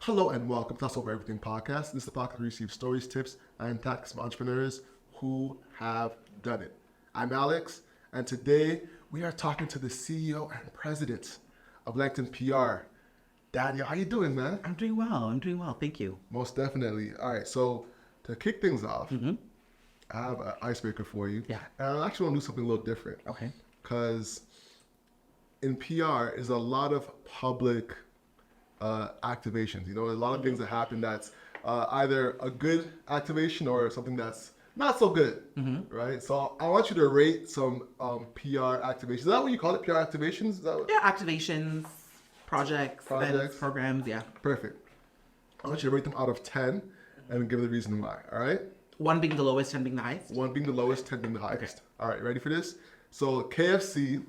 Hello and welcome to That's Over Everything podcast. This is the podcast where we receive stories, tips, and tactics from entrepreneurs who have done it. I'm Alex, and today we are talking to the CEO and president of Langton PR. Daniel, how you doing, man? I'm doing well. Thank you. Most definitely. All right, so to kick things off, I have an icebreaker for you. Yeah. And I actually want to do something a little different. Okay. Because in PR is a lot of public activations. You know, a lot of things that happen that's either a good activation or something that's not so good, right? So I want you to rate some PR activations. Is that what you call it, PR activations? Is that what... Yeah, activations, projects, events, programs, yeah. Perfect. I want you to rate them out of 10 and give the reason why, all right? 1 being the lowest, 10 being the highest? 1 being the lowest, 10 being the highest. Okay. All right, ready for this? So KFC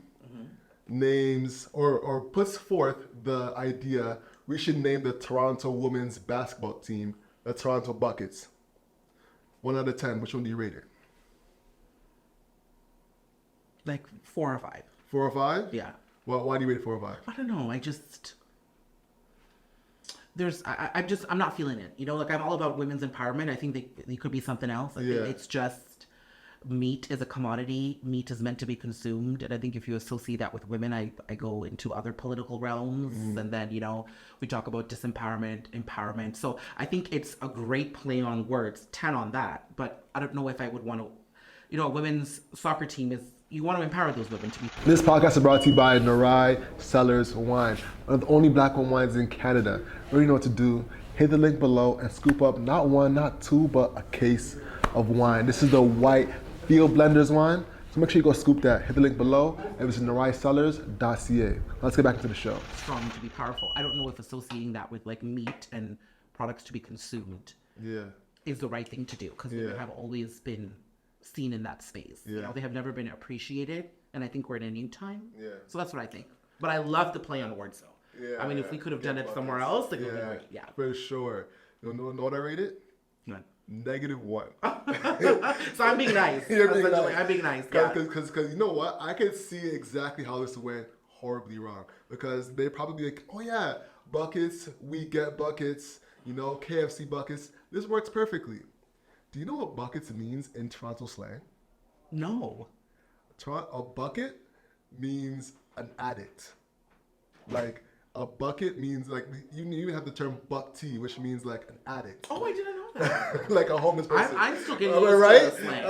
names or puts forth the idea we should name the Toronto women's basketball team the Toronto Buckets. 1 out of 10, which one do you rate it? Like 4 or 5. 4 or 5? Yeah. Well, why do you rate it 4 or 5? I don't know. I'm not feeling it. You know, like I'm all about women's empowerment. I think they could be something else. I think it's just meat is a commodity. Meat is meant to be consumed. And I think if you associate that with women, I go into other political realms. And then, you know, we talk about disempowerment, empowerment. So I think it's a great play on words, 10 on that. But I don't know if I would want to, you know, a women's soccer team is, you want to empower those women to be. This podcast is brought to you by Narai Cellars Wine, one of the only black-owned wines in Canada. You already know what to do. Hit the link below and scoop up not 1, not 2, but a case of wine. This is the white Field Blenders wine. So make sure you go scoop that. Hit the link below and visit naraicellars.ca. Let's get back into the show. Strong to be powerful. I don't know if associating that with like meat and products to be consumed is the right thing to do, because women have always been seen in that space. You know, they have never been appreciated, and I think we're in a new time. So that's what I think. But I love the play on words though. I mean, if we could have done it somewhere else, like, for sure. You know what I rated? -1. So I'm being nice. I'm being nice. Because you know what? I could see exactly how this went horribly wrong. Because they probably be like, oh yeah, buckets, we get buckets, you know, KFC buckets. This works perfectly. Do you know what buckets means in Toronto slang? No. A bucket means an addict. Like, a bucket means, like, you even have the term buck tea, which means, like, an addict. Oh, I didn't know that. Like a homeless person. I'm still getting used to the slang.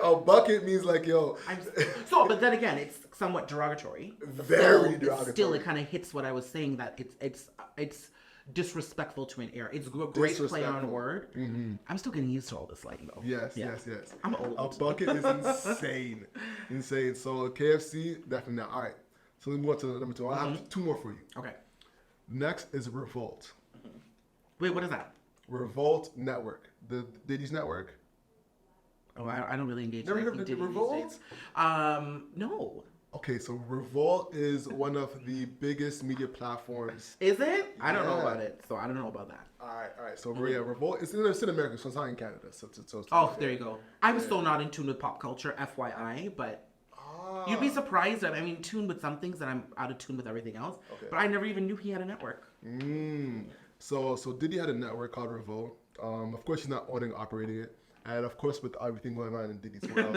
A bucket means, like, yo. But then again, it's somewhat derogatory. Very derogatory. Still, it kind of hits what I was saying, that it's disrespectful to an era. It's a great play on a word. I'm still getting used to all this slang, though. Yes. I'm old. A bucket is insane. Insane. So KFC, definitely not. All right. So let's move on to number 2. I have 2 more for you. Okay. Next is Revolt. Wait, what is that? Revolt Network. The Diddy's network. Oh, I don't really engage. Never heard of Revolt? No. Okay, so Revolt is one of the biggest media platforms. Is it? I don't know about it, so I don't know about that. All right. So Revolt, it's in America, so it's not in Canada. So there you go. I'm still not in tune with pop culture, FYI, but you'd be surprised. I'm in tune with some things, and I'm out of tune with everything else. Okay. But I never even knew he had a network. So Diddy had a network called Revolt. Of course, he's not owning and operating it, and of course, with everything going on in Diddy's world,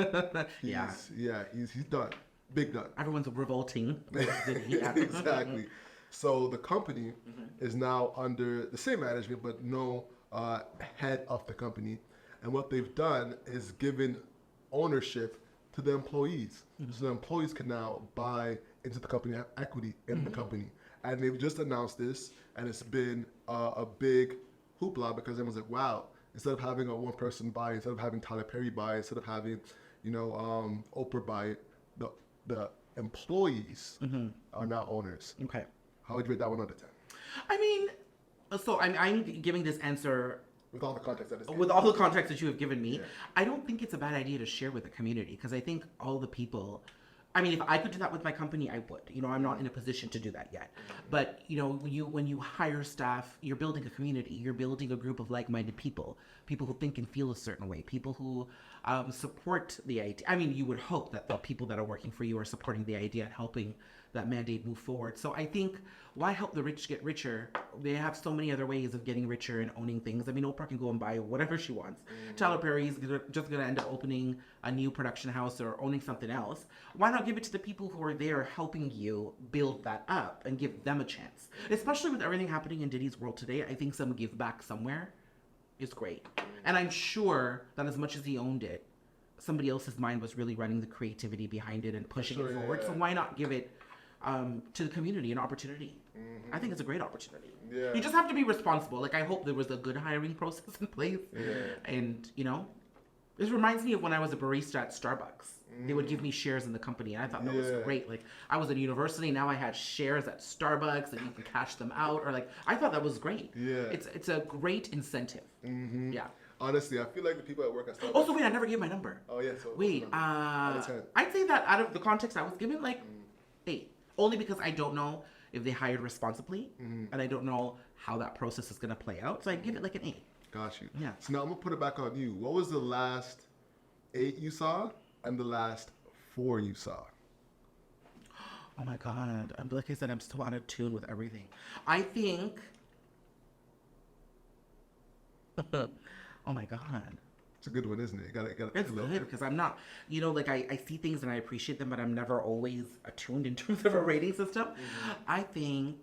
he's done. Big done. Everyone's revolting. Exactly. So the company is now under the same management, but no head of the company. And what they've done is given ownership to the employees. So the employees can now buy into the company, have equity in the company. And they've just announced this, and it's been a big hoopla, because everyone's like, wow, instead of having a one person buy, instead of having Tyler Perry buy, instead of having, Oprah buy it, the employees are now owners. Okay. How would you rate that 1 out of 10? I mean, so I'm giving this answer with all the context that is with all the context that you have given me. I don't think it's a bad idea to share with the community, because I think all the people. I mean, if I could do that with my company, I would. You know, I'm not in a position to do that yet. But, you know, when you hire staff, you're building a community. You're building a group of like-minded people who think and feel a certain way, people who support the idea. I mean, you would hope that the people that are working for you are supporting the idea and helping that mandate move forward. So I think, why help the rich get richer? They have so many other ways of getting richer and owning things. I mean, Oprah can go and buy whatever she wants. Tyler Perry's just going to end up opening a new production house or owning something else. Why not give it to the people who are there helping you build that up and give them a chance? Especially with everything happening in Diddy's world today, I think some give back somewhere is great. And I'm sure that as much as he owned it, somebody else's mind was really running the creativity behind it and pushing it forward. So why not give it to the community an opportunity? I think it's a great opportunity. Yeah. You just have to be responsible. Like, I hope there was a good hiring process in place. And, you know, this reminds me of when I was a barista at Starbucks. They would give me shares in the company, and I thought that was great. Like, I was at university, now I had shares at Starbucks, and you can cash them out, or like, I thought that was great. It's a great incentive. Yeah. Honestly, I feel like the people that work at Starbucks. Also, wait, I never gave my number. Oh yeah. So wait, I'd say that out of the context I was given, like 8, only because I don't know if they hired responsibly, and I don't know how that process is gonna play out. So I'd give it like an 8. Got you. Yeah. So now I'm gonna put it back on you. What was the last 8 you saw, and the last 4 you saw? Oh my God. Like I said, I'm still out of tune with everything. I think... oh my God. It's a good one, isn't it? It's good because I'm not, you know, like I see things and I appreciate them, but I'm never always attuned in terms of a rating system. I think...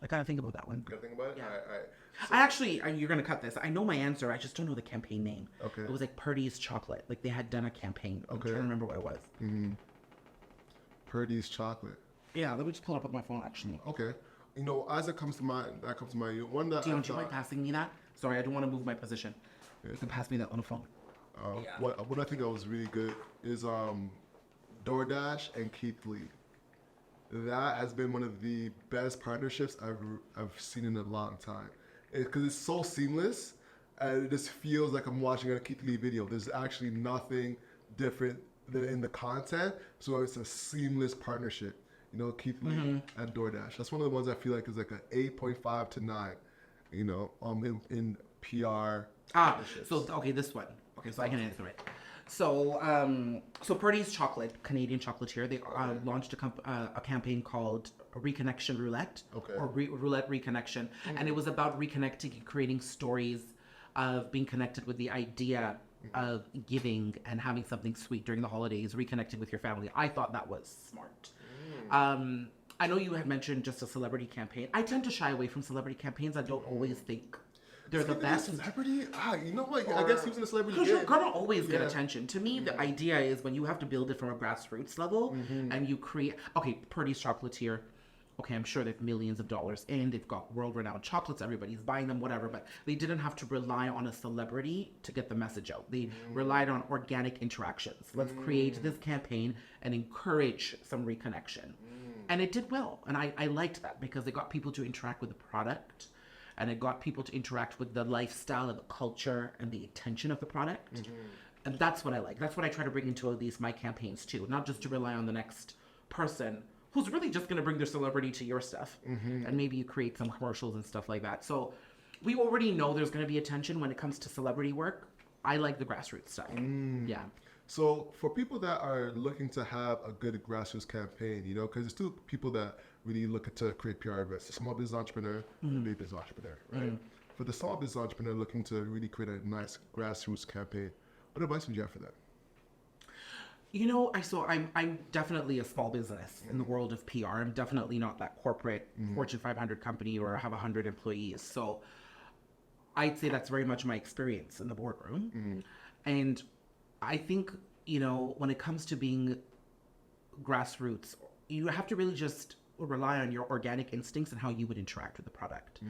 I gotta think about that one. Gotta think about it? Yeah. All right. So, I actually, you're gonna cut this. I know my answer. I just don't know the campaign name. Okay. It was like Purdy's Chocolate. Like they had done a campaign. I'm trying to remember what it was. Purdy's Chocolate. Yeah, let me just pull it up on my phone actually. Okay. You know, as it comes to mind, one that Dion, do you mind passing me that? Sorry, I don't want to move my position. You can pass me that on the phone. What I think that was really good is DoorDash and Keith Lee. That has been one of the best partnerships I've seen in a long time. Because it's so seamless, and it just feels like I'm watching a Keith Lee video. There's actually nothing different than in the content, so it's a seamless partnership. You know, Keith Lee and DoorDash. That's one of the ones I feel like is like an 8.5 to 9. You know, in PR. So okay, this one. Okay, so I can answer it. So, Purdy's Chocolate, Canadian chocolatier, they launched a campaign called Reconnection Roulette, or Roulette Reconnection, and it was about reconnecting and creating stories of being connected with the idea of giving and having something sweet during the holidays, reconnecting with your family. I thought that was smart. I know you had mentioned just a celebrity campaign. I tend to shy away from celebrity campaigns. I don't always think they're the best. Celebrity? You know what? I guess he was in a celebrity. Because you're gonna always get attention. To me, the idea is when you have to build it from a grassroots level and you create. Okay, Purdy's Chocolatier. Okay, I'm sure they've millions of dollars and they've got world-renowned chocolates. Everybody's buying them, whatever. But they didn't have to rely on a celebrity to get the message out. They relied on organic interactions. Let's create this campaign and encourage some reconnection. And it did well. And I liked that because it got people to interact with the product. And it got people to interact with the lifestyle and the culture and the intention of the product. And that's what I like. That's what I try to bring into at least my campaigns too. Not just to rely on the next person who's really just going to bring their celebrity to your stuff. And maybe you create some commercials and stuff like that. So we already know there's going to be attention when it comes to celebrity work. I like the grassroots stuff. Yeah. So for people that are looking to have a good grassroots campaign, you know, because there's two people that really look to create PR events: the small business entrepreneur and the big business entrepreneur, right? For the small business entrepreneur looking to really create a nice grassroots campaign, what advice would you have for that? You know, I'm definitely a small business in the world of PR. I'm definitely not that corporate Fortune 500 company or have 100 employees. So I'd say that's very much my experience in the boardroom. And I think, you know, when it comes to being grassroots, you have to really just rely on your organic instincts and how you would interact with the product.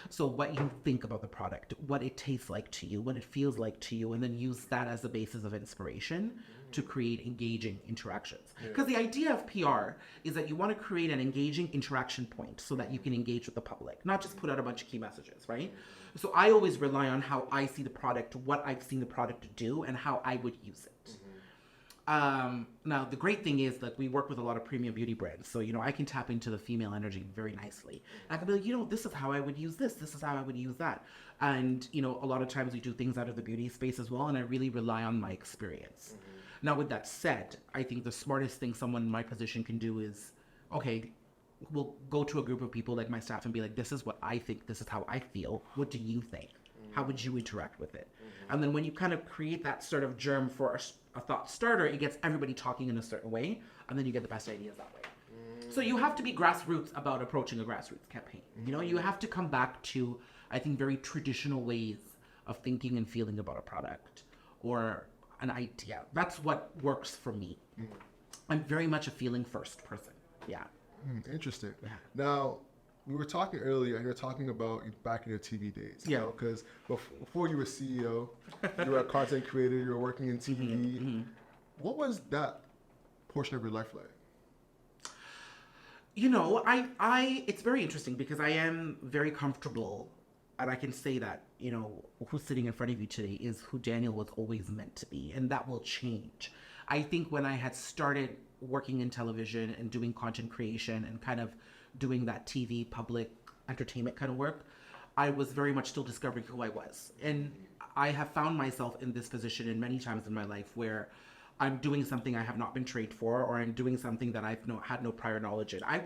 So what you think about the product, what it tastes like to you, what it feels like to you, and then use that as a basis of inspiration to create engaging interactions. Because the idea of PR is that you want to create an engaging interaction point so that you can engage with the public, not just put out a bunch of key messages, right? So I always rely on how I see the product, what I've seen the product do, and how I would use it. Now, the great thing is that we work with a lot of premium beauty brands. So, you know, I can tap into the female energy very nicely. I can be like, you know, this is how I would use this. This is how I would use that. And, you know, a lot of times we do things out of the beauty space as well. And I really rely on my experience. Now, with that said, I think the smartest thing someone in my position can do is, okay, we'll go to a group of people like my staff and be like, this is what I think, this is how I feel. What do you think? How would you interact with it? And then when you kind of create that sort of germ for a thought starter, it gets everybody talking in a certain way, and then you get the best ideas that way. So you have to be grassroots about approaching a grassroots campaign. You know, you have to come back to, I think, very traditional ways of thinking and feeling about a product or an idea. That's what works for me. I'm very much a feeling first person. Yeah. Interesting. Yeah. Now, we were talking earlier, and you were talking about back in your TV days. Yeah. Because before you were CEO, you were a content creator, you were working in TV. What was that portion of your life like? You know, it's very interesting because I am very comfortable, and I can say that, you know, who's sitting in front of you today is who Daniel was always meant to be, and that will change. I think when I had started working in television and doing content creation and kind of doing that TV public entertainment kind of work, I was very much still discovering who I was. And I have found myself in this position in many times in my life where I'm doing something I have not been trained for, or I'm doing something that I've had no prior knowledge in. I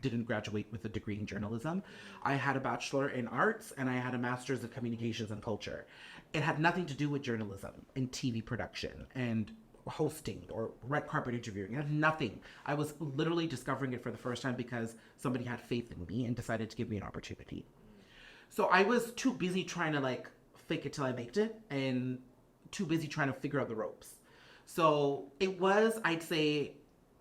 didn't graduate with a degree in journalism. I had a bachelor in arts, and I had a master's in communications and culture. It had nothing to do with journalism and TV production and hosting or red carpet interviewing. It had nothing. I was literally discovering it for the first time because somebody had faith in me and decided to give me an opportunity. So I was too busy trying to like fake it till I maked it, and too busy trying to figure out the ropes. So it was, I'd say,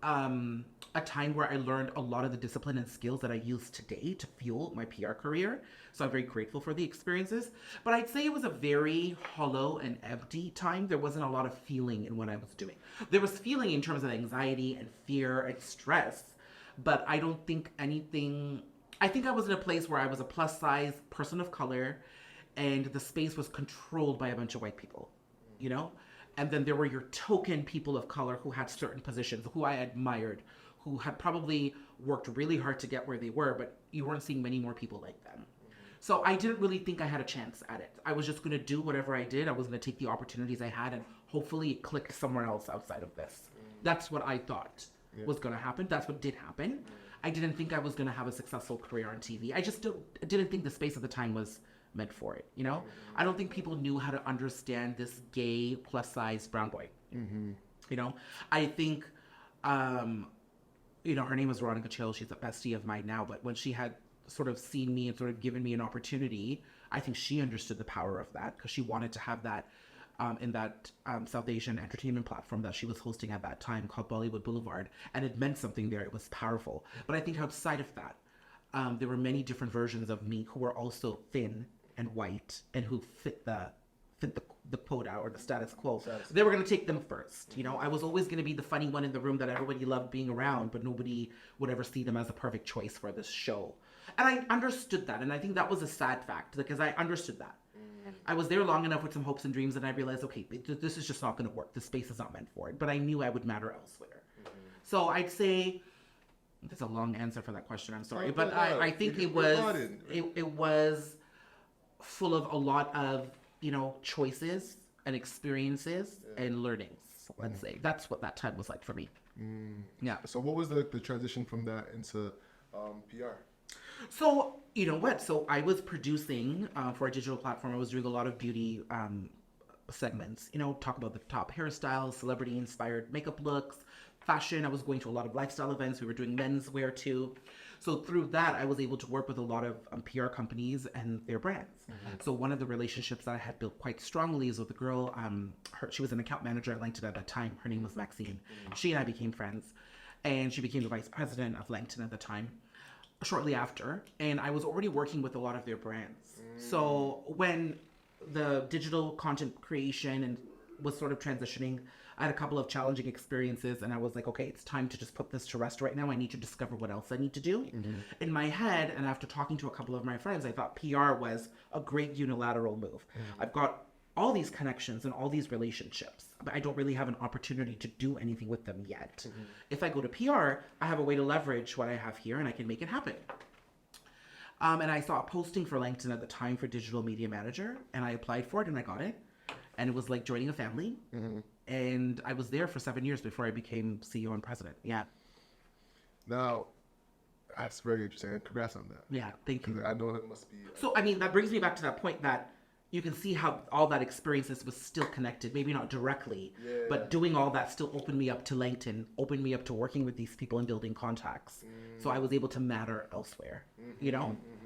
a time where I learned a lot of the discipline and skills that I use today to fuel my PR career. So I'm very grateful for the experiences. But I'd say it was a very hollow and empty time. There wasn't a lot of feeling in what I was doing. There was feeling in terms of anxiety and fear and stress, but I don't think anything... I think I was in a place where I was a plus-size person of color, and the space was controlled by a bunch of white people, you know? And then there were your token people of color who had certain positions, who I admired, who had probably worked really hard to get where they were, but you weren't seeing many more people like them. So I didn't really think I had a chance at it. I was just going to do whatever I did. I was going to take the opportunities I had, and hopefully it clicked somewhere else outside of this. That's what I thought was going to happen. That's what did happen. I didn't think I was going to have a successful career on TV. I just didn't think the space at the time was meant for it, you know? I don't think people knew how to understand this gay plus-size brown boy. You know? I think, you know, her name was Veronica Chill. She's a bestie of mine now, but when she had sort of seen me and sort of given me an opportunity, I think she understood the power of that because she wanted to have that in that South Asian entertainment platform that she was hosting at that time called Bollywood Boulevard, and it meant something there. It was powerful. But I think outside of that, there were many different versions of me who were also thin and white and who fit the quota or the status quo. They were going to take them first. You know, I was always going to be the funny one in the room that everybody loved being around, but nobody would ever see them as a perfect choice for this show. And I understood that, and I think that was a sad fact because I understood that. I was there long enough with some hopes and dreams, and I realized, okay, this is just not going to work. This space is not meant for it. But I knew I would matter elsewhere. So I'd say that's a long answer for that question. I'm sorry, but I think it was full of a lot of, you know, choices and experiences and learnings. Let's say that's what that time was like for me. Yeah. So what was the transition from that into PR? So, you know what? So I was producing for a digital platform. I was doing a lot of beauty segments, you know, talk about the top hairstyles, celebrity inspired makeup looks, fashion. I was going to a lot of lifestyle events. We were doing menswear too. So through that, I was able to work with a lot of PR companies and their brands. So one of the relationships that I had built quite strongly is with a girl. She was an account manager at Langton at that time. Her name was Maxine. She and I became friends, and she became the vice president of Langton at the time. Shortly after, and I was already working with a lot of their brands. So when the digital content creation and was sort of transitioning, I had a couple of challenging experiences, and I was like, okay, it's time to just put this to rest right now. I need to discover what else I need to do. In my head, and after talking to a couple of my friends, I thought PR was a great unilateral move. I've got all these connections and all these relationships, but I don't really have an opportunity to do anything with them yet. If I go to PR, I have a way to leverage what I have here, and I can make it happen. And I saw a posting for Langton at the time for digital media manager, and I applied for it, and I got it. And it was like joining a family. And I was there for 7 years before I became CEO and president. Yeah. Now, that's very interesting. Congrats on that. Yeah, thank you. I know it must be. So, I mean, that brings me back to that point that you can see how all that experiences was still connected, maybe not directly, but doing all that still opened me up to Langton, opened me up to working with these people and building contacts. So I was able to matter elsewhere,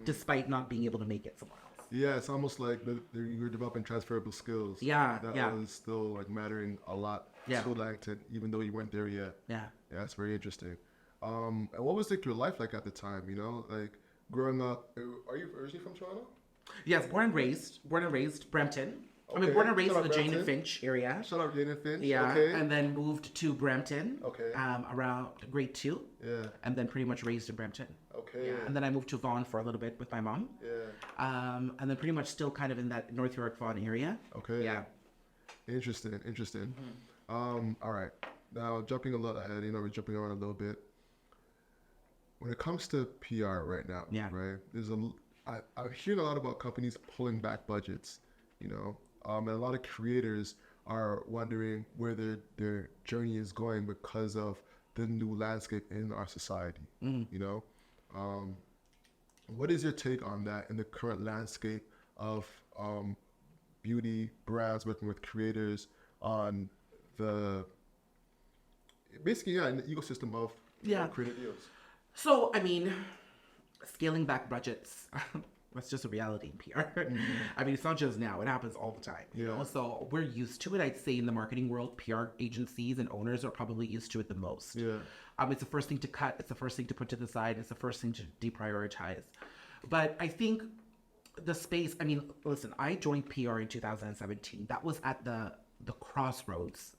despite not being able to make it somewhere else. Yeah, it's almost like you're developing transferable skills. Yeah, that was still like mattering a lot to Langton, even though you weren't there yet. Yeah. Yeah, it's very interesting. And what was like your life like at the time? Like growing up. Are you originally from Toronto? Yes, born and raised Brampton. Okay. I mean, born and raised Shout in out the Jane Brampton. and Finch area. Shout out Jane and Finch. Yeah, Okay. and then moved to Brampton. Okay. Around grade 2. Yeah. And then pretty much raised in Brampton. Okay. Yeah. And then I moved to Vaughan for a little bit with my mom. Yeah. And then pretty much still kind of in that North York Vaughan area. Okay. Yeah. Interesting. All right. Now jumping a little ahead, we're jumping around a little bit. When it comes to PR right now, right? I'm hearing a lot about companies pulling back budgets, and a lot of creators are wondering where their journey is going because of the new landscape in our society. What is your take on that in the current landscape of beauty brands working with creators on the in the ecosystem of creative deals? So, I mean, scaling back budgets, that's just a reality in PR. I mean, it's not just now. It happens all the time. So we're used to it. I'd say in the marketing world, PR agencies and owners are probably used to it the most. Yeah. It's the first thing to cut. It's the first thing to put to the side. It's the first thing to deprioritize. But I think the space, I mean, listen, I joined PR in 2017. That was at the crossroads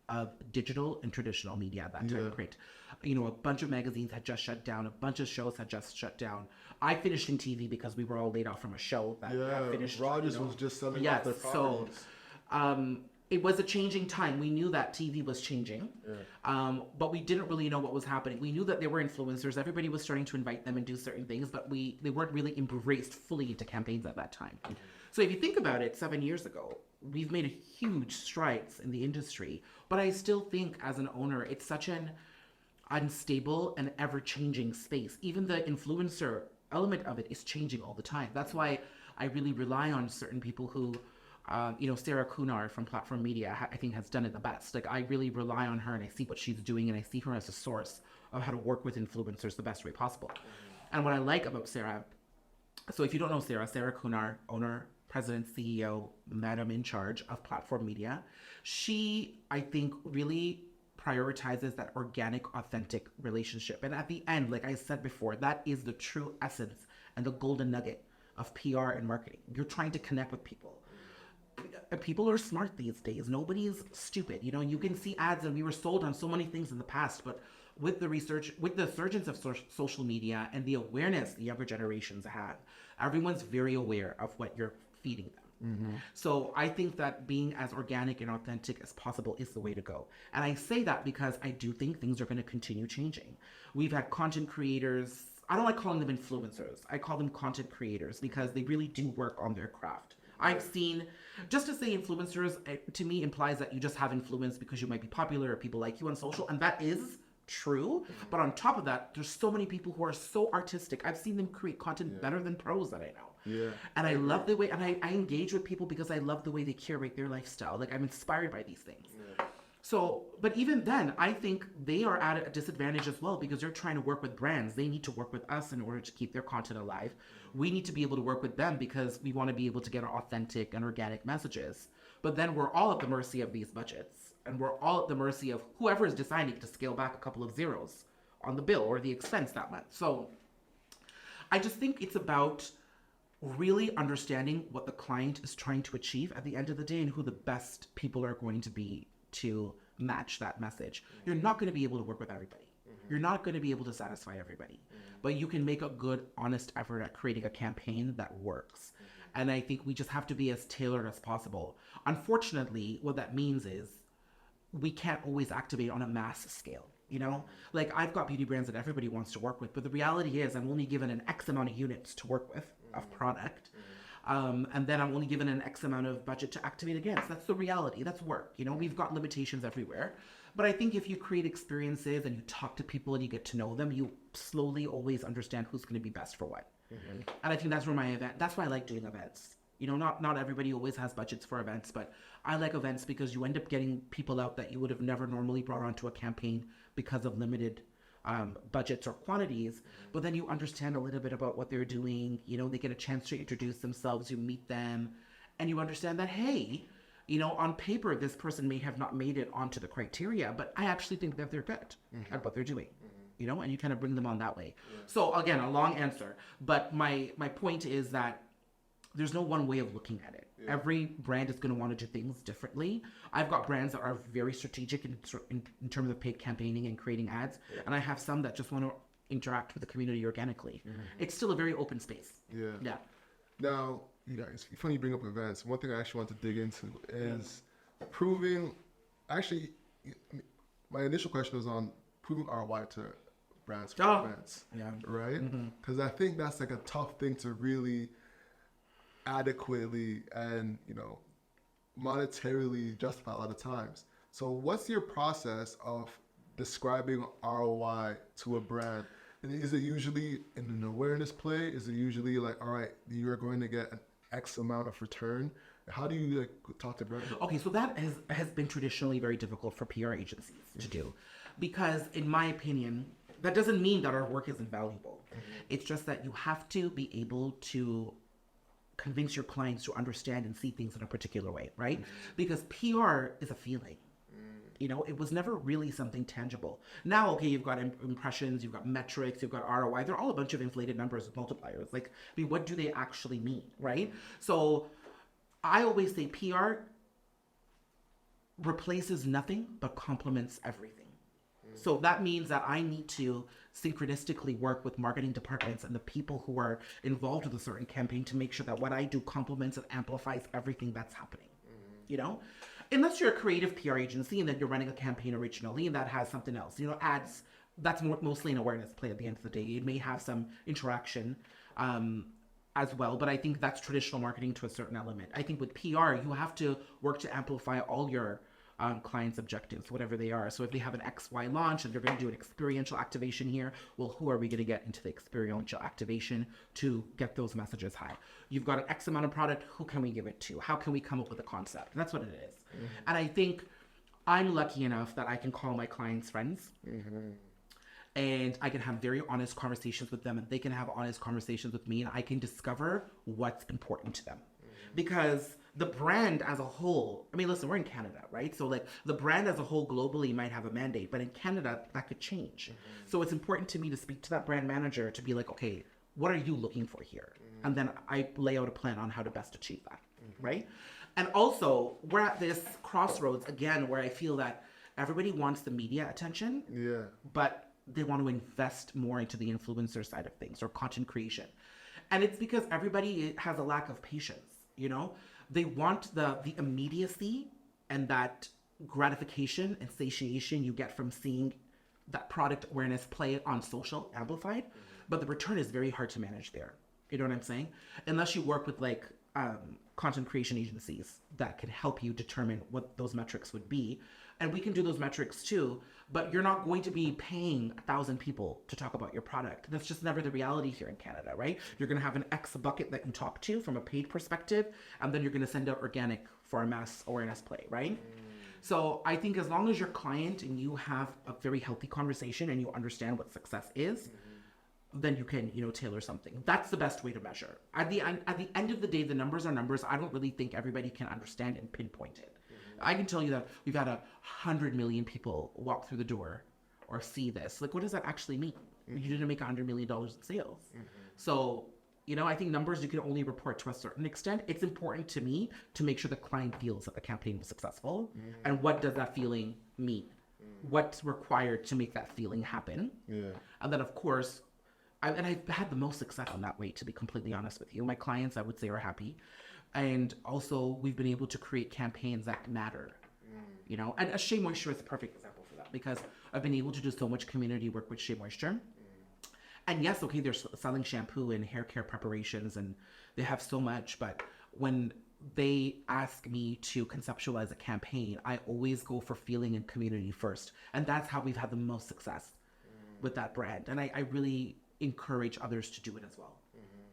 of digital and traditional media at that time. Great. A bunch of magazines had just shut down. A bunch of shows had just shut down. I finished in TV because we were all laid off from a show that had finished. Rogers was just selling off their properties. So it was a changing time. We knew that TV was changing, but we didn't really know what was happening. We knew that there were influencers. Everybody was starting to invite them and do certain things, but they weren't really embraced fully into campaigns at that time. So if you think about it, 7 years ago, we've made huge strides in the industry, but I still think as an owner, it's such an unstable and ever-changing space. Even the influencer element of it is changing all the time. That's why I really rely on certain people who, Sarah Kunar from Platform Media, I think has done it the best. Like, I really rely on her and I see what she's doing and I see her as a source of how to work with influencers the best way possible. And what I like about Sarah, so if you don't know Sarah Kunar, owner, president, CEO, madam in charge of Platform Media, she, I think, really prioritizes that organic, authentic relationship. And at the end, like I said before, that is the true essence and the golden nugget of PR and marketing. You're trying to connect with people. People are smart these days. Nobody's stupid. You can see ads, and we were sold on so many things in the past, but with the surgence of social media and the awareness the younger generations have, everyone's very aware of what you're feeding them. So I think that being as organic and authentic as possible is the way to go. And I say that because I do think things are going to continue changing. We've had content creators. I don't like calling them influencers. I call them content creators because they really do work on their craft. I've seen, just to say influencers, to me implies that you just have influence because you might be popular or people like you on social, and that is true. But on top of that, there's so many people who are so artistic. I've seen them create content better than pros that I know. Yeah. And I love the way, and I engage with people because I love the way they curate their lifestyle. Like, I'm inspired by these things. Yeah. So, but even then, I think they are at a disadvantage as well because they're trying to work with brands. They need to work with us in order to keep their content alive. We need to be able to work with them because we want to be able to get our authentic and organic messages. But then we're all at the mercy of these budgets. And we're all at the mercy of whoever is deciding to scale back a couple of zeros on the bill or the expense that month. So I just think it's about really understanding what the client is trying to achieve at the end of the day and who the best people are going to be to match that message. You're not going to be able to work with everybody. You're not going to be able to satisfy everybody. But you can make a good, honest effort at creating a campaign that works. And I think we just have to be as tailored as possible. Unfortunately, what that means is we can't always activate on a mass scale. Like, I've got beauty brands that everybody wants to work with, but the reality is I'm only given an X amount of units to work with of product. and then I'm only given an X amount of budget to activate against. That's the reality. That's work. We've got limitations everywhere. But I think if you create experiences and you talk to people and you get to know them, you slowly always understand who's going to be best for what. And I think that's where that's why I like doing events. Not everybody always has budgets for events, but I like events because you end up getting people out that you would have never normally brought onto a campaign because of limited budgets or quantities. But then you understand a little bit about what they're doing. They get a chance to introduce themselves, you meet them, and you understand that, hey, on paper, this person may have not made it onto the criteria, but I actually think that they're good at what they're doing. And you kind of bring them on that way. Yeah. So again, a long answer, but my point is that there's no one way of looking at it. Yeah. Every brand is going to want to do things differently. I've got brands that are very strategic in terms of paid campaigning and creating ads, and I have some that just want to interact with the community organically. It's still a very open space. Yeah. Now, it's funny you bring up events. One thing I actually want to dig into is proving. Actually, my initial question was on proving ROI to brands for events. Yeah. Right? Because I think that's like a tough thing to really adequately and monetarily justify a lot of times. So what's your process of describing ROI to a brand? And is it usually in an awareness play? Is it usually like, all right, you're going to get an X amount of return? How do you talk to brands? Okay, so that has been traditionally very difficult for PR agencies to do, because in my opinion, that doesn't mean that our work isn't valuable. It's just that you have to be able to convince your clients to understand and see things in a particular way, right? Because PR is a feeling. It was never really something tangible. Now, okay, you've got impressions, you've got metrics, you've got ROI. They're all a bunch of inflated numbers with multipliers. What do they actually mean, right? So I always say PR replaces nothing but complements everything. So that means that I need to synchronistically work with marketing departments and the people who are involved with a certain campaign to make sure that what I do complements and amplifies everything that's happening. Unless you're a creative PR agency and then you're running a campaign originally and that has something else. Ads, that's mostly an awareness play at the end of the day. It may have some interaction as well, but I think that's traditional marketing to a certain element. I think with PR, you have to work to amplify all your clients' objectives, whatever they are. So if they have an XY launch and they're going to do an experiential activation here, well, who are we going to get into the experiential activation to get those messages high? You've got an X amount of product, who can we give it to? How can we come up with a concept? That's what it is. And I think I'm lucky enough that I can call my clients friends. And I can have very honest conversations with them, and they can have honest conversations with me, and I can discover what's important to them. Because the brand as a whole, listen, we're in Canada, right? So the brand as a whole globally might have a mandate, but in Canada, that could change. So it's important to me to speak to that brand manager to be like, okay, what are you looking for here? And then I lay out a plan on how to best achieve that, right? And also, we're at this crossroads, again, where I feel that everybody wants the media attention, but they want to invest more into the influencer side of things or content creation. And it's because everybody has a lack of patience, They want the immediacy and that gratification and satiation you get from seeing that product awareness play on social amplified, but the return is very hard to manage there. You know what I'm saying? Unless you work with content creation agencies that can help you determine what those metrics would be. And we can do those metrics too, but you're not going to be paying 1,000 people to talk about your product. That's just never the reality here in Canada, right? You're going to have an X bucket that you talk to from a paid perspective, and then you're going to send out organic for a mass awareness play, right? So I think as long as your client and you have a very healthy conversation and you understand what success is, then you can, tailor something. That's the best way to measure. At the end of the day, the numbers are numbers. I don't really think everybody can understand and pinpoint it. I can tell you that we've had 100 million people walk through the door or see this. What does that actually mean? You didn't make $100 million in sales. So, I think numbers you can only report to a certain extent. It's important to me to make sure the client feels that the campaign was successful. And what does that feeling mean? What's required to make that feeling happen? And then, of course, I've had the most success in that way, to be completely honest with you. My clients, I would say, are happy. And also, we've been able to create campaigns that matter, And Shea Moisture is a perfect example for that, because I've been able to do so much community work with Shea Moisture. And yes, okay, they're selling shampoo and hair care preparations, and they have so much. But when they ask me to conceptualize a campaign, I always go for feeling and community first. And that's how we've had the most success with that brand. And I really encourage others to do it as well.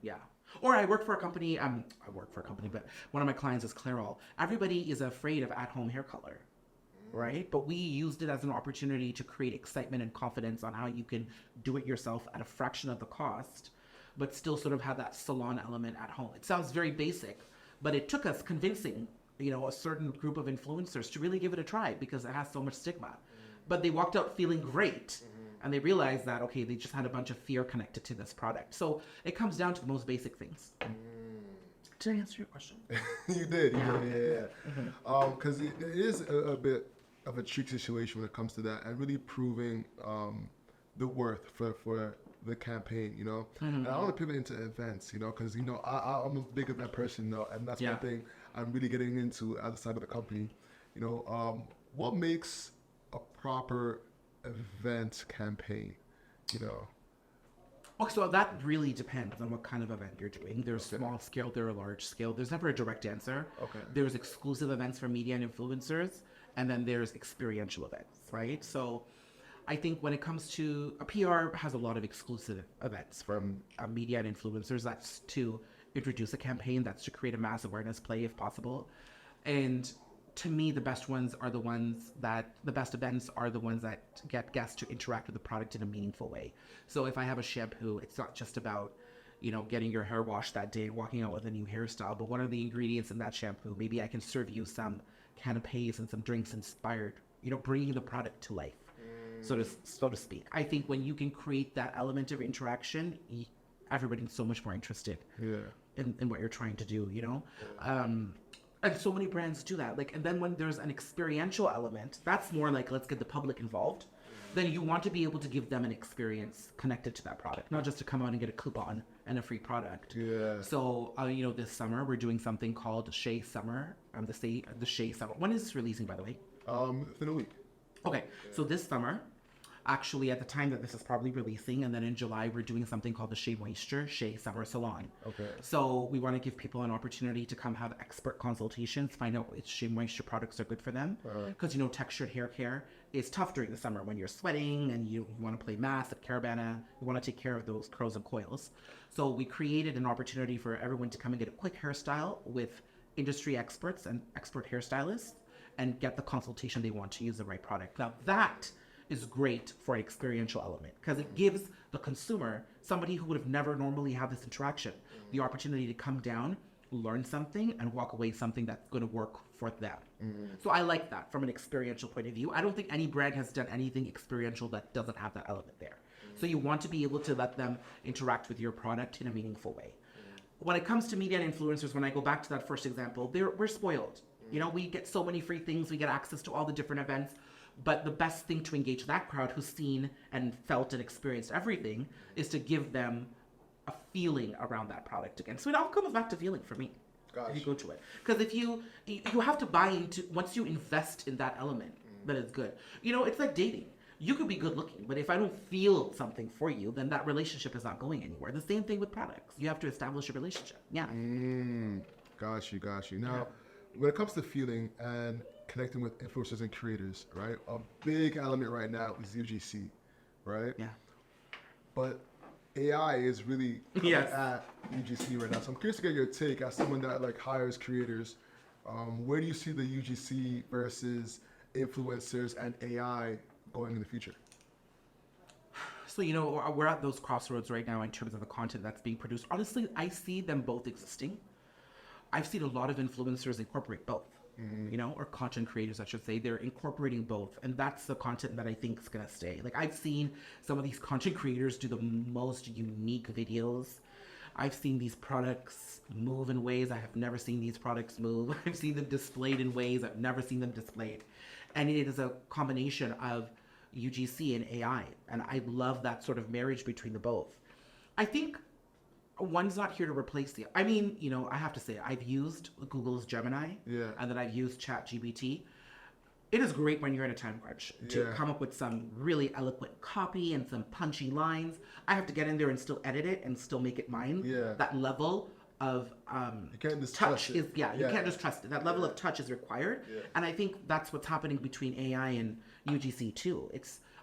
Yeah. Or I work for a company, but one of my clients is Clairol. Everybody is afraid of at-home hair color, right? But we used it as an opportunity to create excitement and confidence on how you can do it yourself at a fraction of the cost, but still sort of have that salon element at home. It sounds very basic, but it took us convincing, a certain group of influencers to really give it a try because it has so much stigma. But they walked out feeling great. And they realized that, okay, they just had a bunch of fear connected to this product. So it comes down to the most basic things. Did I answer your question? You did. Yeah. Because it is a bit of a tricky situation when it comes to that, and really proving the worth for the campaign, And I want to pivot into events, because, I'm a big event person, and that's one thing I'm really getting into outside of the company. What makes a proper event campaign, Okay, so that really depends on what kind of event you're doing. There's small scale, there's a large scale. There's never a direct answer. Okay. There's exclusive events for media and influencers, and then there's experiential events, right? So I think when it comes to a PR has a lot of exclusive events from media and influencers. That's to introduce a campaign, that's to create a mass awareness play if possible. And to me, the best events are the ones that get guests to interact with the product in a meaningful way. So if I have a shampoo, it's not just about, getting your hair washed that day and walking out with a new hairstyle, but what are the ingredients in that shampoo? Maybe I can serve you some canapes and some drinks inspired, bringing the product to life, so to speak. I think when you can create that element of interaction, everybody's so much more interested in what you're trying to do, And so many brands do that. And then when there's an experiential element, that's more like, let's get the public involved. Then you want to be able to give them an experience connected to that product, not just to come out and get a coupon and a free product. Yeah. So, this summer we're doing something called Shea Summer. The Shea Summer. When is this releasing, by the way? Within a week. Okay. So this summer, actually at the time that this is probably releasing, and then in July we're doing something called the Shea Moisture Shea Summer Salon. Okay. So we want to give people an opportunity to come have expert consultations, find out which Shea Moisture products are good for them. Because textured hair care is tough during the summer when you're sweating and you want to play mass at Caravana. You want to take care of those curls and coils. So we created an opportunity for everyone to come and get a quick hairstyle with industry experts and expert hairstylists and get the consultation they want to use the right product. Now that is great for an experiential element because it gives the consumer, somebody who would have never normally had this interaction, the opportunity to come down, learn something, and walk away something that's going to work for them. So I like that from an experiential point of view. I don't think any brand has done anything experiential that doesn't have that element there. So you want to be able to let them interact with your product in a meaningful way. When it comes to media and influencers, when I go back to that first example, we're spoiled. We get so many free things, we get access to all the different events. But the best thing to engage that crowd who's seen and felt and experienced everything is to give them a feeling around that product again. So it all comes back to feeling for me. If you go to it. Because if you have to buy into, once you invest in that element, that is good. It's like dating. You could be good looking, but if I don't feel something for you, then that relationship is not going anywhere. The same thing with products. You have to establish a relationship. Yeah. Got you. Now, when it comes to feeling and connecting with influencers and creators, right? A big element right now is UGC, right? Yeah. But AI is really coming at UGC right now. So I'm curious to get your take as someone that hires creators. Where do you see the UGC versus influencers and AI going in the future? So, we're at those crossroads right now in terms of the content that's being produced. Honestly, I see them both existing. I've seen a lot of influencers incorporate both. Or content creators, I should say, they're incorporating both. And that's the content that I think is going to stay. I've seen some of these content creators do the most unique videos. I've seen these products move in ways I have never seen these products move. I've seen them displayed in ways I've never seen them displayed. And it is a combination of UGC and AI. And I love that sort of marriage between the both. I think one's not here to replace the. I have to say, I've used Google's Gemini, and then I've used ChatGPT. it is great when you're in a time crunch to Yeah. come up with some really eloquent copy and some punchy lines. I have to get in there and still edit it and still make it mine. Yeah. That level of You can't just touch trust it. is you can't just trust it. That level of touch is required. Yeah. And I think that's what's happening between AI and UGC too.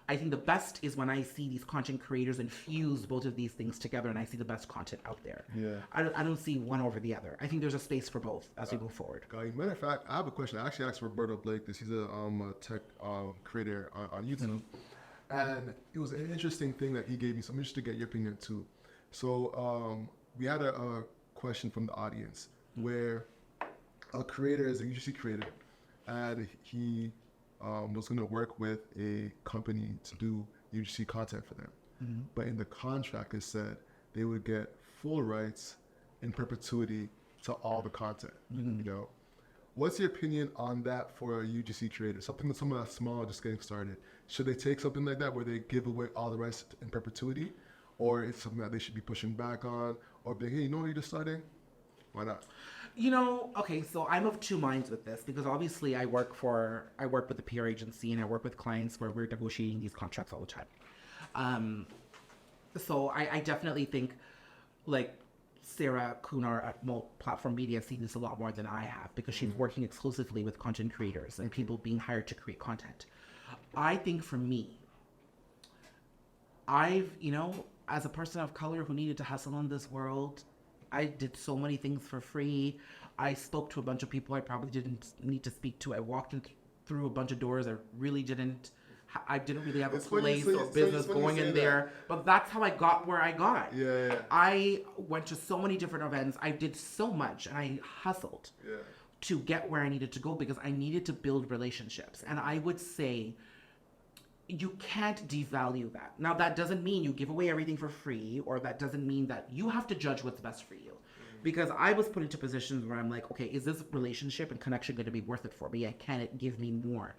I think the best is when I see these content creators infuse both of these things together, and I see the best content out there. Yeah. I don't see one over the other. I think there's a space for both as we move forward. Matter of fact, I have a question. I actually asked Roberto Blake this. He's a tech creator on YouTube. And it was an interesting thing that he gave me. So I'm interested to get your opinion too. So we had a question from the audience where a creator is a UGC creator, and he was going to work with a company to do UGC content for them. But in the contract, it said they would get full rights in perpetuity to all the content. You know, what's your opinion on that for a UGC creator? Something that's small, just getting started. Should they take something like that where they give away all the rights in perpetuity, or it's something that they should be pushing back on, or be, hey, you know what, you're just starting? Why not? You know, okay, so I'm of two minds with this because obviously I work with a PR agency and I work with clients where we're negotiating these contracts all the time. So I definitely think like Sarah Kunar at Platform Media has seen this a lot more than I have because she's working exclusively with content creators and people being hired to create content. I think for me, as a person of color who needed to hustle in this world, I did so many things for free. I spoke to a bunch of people I probably didn't need to speak to. I walked through a bunch of doors I really didn't. I didn't really have a place or business going in there. But that's how I got where I got. Yeah. I went to so many different events. I did so much and I hustled to get where I needed to go because I needed to build relationships. And I would say you can't devalue that. Now, that doesn't mean you give away everything for free, or that doesn't mean that you have to judge what's best for you. Because I was put into positions where I'm like, okay, is this relationship and connection going to be worth it for me? And can it give me more